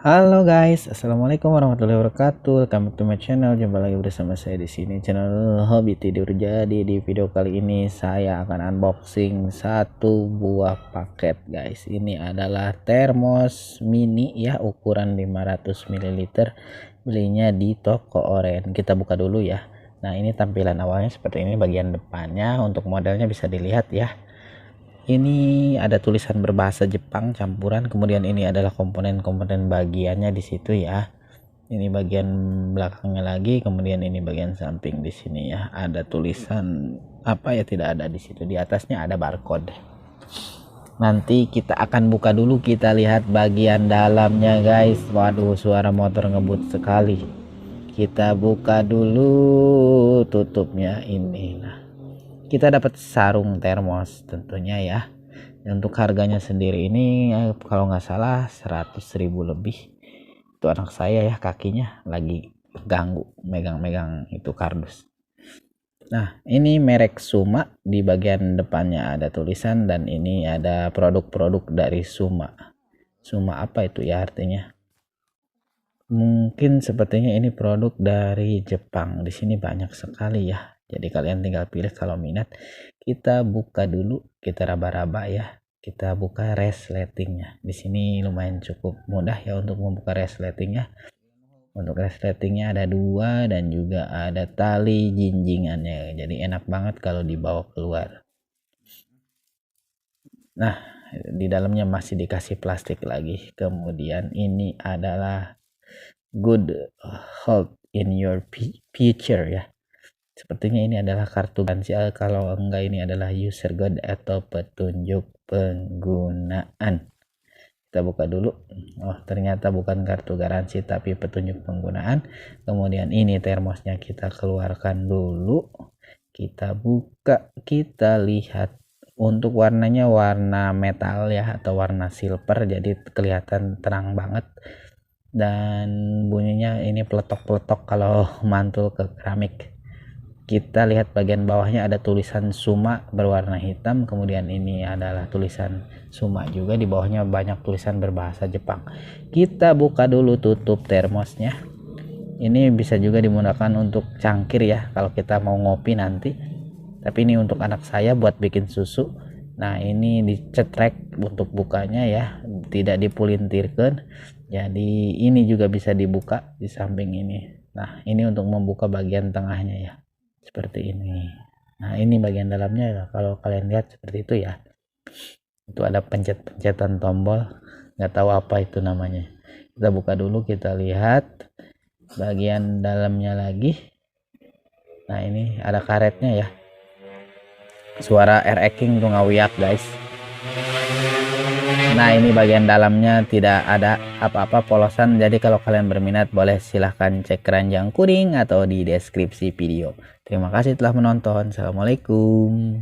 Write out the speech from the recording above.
Halo guys, assalamualaikum warahmatullahi wabarakatuh. Welcome to my channel. Jumpa lagi bersama saya di sini, channel Hobi Tidur. Jadi di video kali ini saya akan unboxing satu buah paket guys. Ini adalah termos mini ya, ukuran 500 ml. Belinya di toko Oren. Kita buka dulu ya. Nah, ini tampilan awalnya seperti ini, bagian depannya. Untuk modelnya bisa dilihat ya. Ini ada tulisan berbahasa Jepang campuran, kemudian ini adalah komponen-komponen bagiannya di situ ya. Ini bagian belakangnya lagi, kemudian ini bagian samping di sini ya. Ada tulisan apa ya, tidak ada di situ. Di atasnya ada barcode. Nanti kita akan buka dulu, kita lihat bagian dalamnya guys. Waduh, suara motor ngebut sekali. Kita buka dulu tutupnya ini. Nah, kita dapat sarung termos tentunya ya. Untuk harganya sendiri ini kalau nggak salah 100.000 lebih. Itu anak saya ya, kakinya lagi ganggu megang-megang itu kardus. Nah, ini merek Suma. Di bagian depannya ada tulisan, dan ini ada produk-produk dari Suma. Suma apa itu ya artinya? Mungkin sepertinya ini produk dari Jepang. Di sini banyak sekali ya. Jadi kalian tinggal pilih kalau minat. Kita buka dulu, kita raba-raba ya. Kita buka resletingnya. Di sini lumayan cukup mudah ya untuk membuka resletingnya. Untuk resletingnya ada dua, dan juga ada tali jinjingannya. Jadi enak banget kalau dibawa keluar. Nah, di dalamnya masih dikasih plastik lagi. Kemudian ini adalah good hold in your future ya. Sepertinya ini adalah kartu garansi, kalau enggak ini adalah user guide atau petunjuk penggunaan. Kita buka dulu. Oh, ternyata bukan kartu garansi tapi petunjuk penggunaan. Kemudian ini termosnya kita keluarkan dulu. Kita buka, kita lihat. Untuk warnanya warna metal ya, atau warna silver, jadi kelihatan terang banget. Dan bunyinya ini peletok-peletok kalau mantul ke keramik. Kita lihat bagian bawahnya ada tulisan Suma berwarna hitam, kemudian ini adalah tulisan Suma juga, di bawahnya banyak tulisan berbahasa Jepang. Kita buka dulu tutup termosnya. Ini bisa juga digunakan untuk cangkir ya, kalau kita mau ngopi nanti. Tapi ini untuk anak saya buat bikin susu. Nah, ini dicetrek untuk bukanya ya, tidak dipulintirkan. Jadi ini juga bisa dibuka di samping ini. Nah, ini untuk membuka bagian tengahnya ya, seperti ini. Nah, ini bagian dalamnya ya, kalau kalian lihat seperti itu ya. Itu ada pencet-pencetan tombol, nggak tahu apa itu namanya. Kita buka dulu, kita lihat bagian dalamnya lagi. Nah, ini ada karetnya ya. Suara air eking tuh ngawiak guys. Nah, ini bagian dalamnya tidak ada apa-apa, polosan. Jadi kalau kalian berminat boleh silahkan cek keranjang kuning atau di deskripsi video. Terima kasih telah menonton. Assalamualaikum.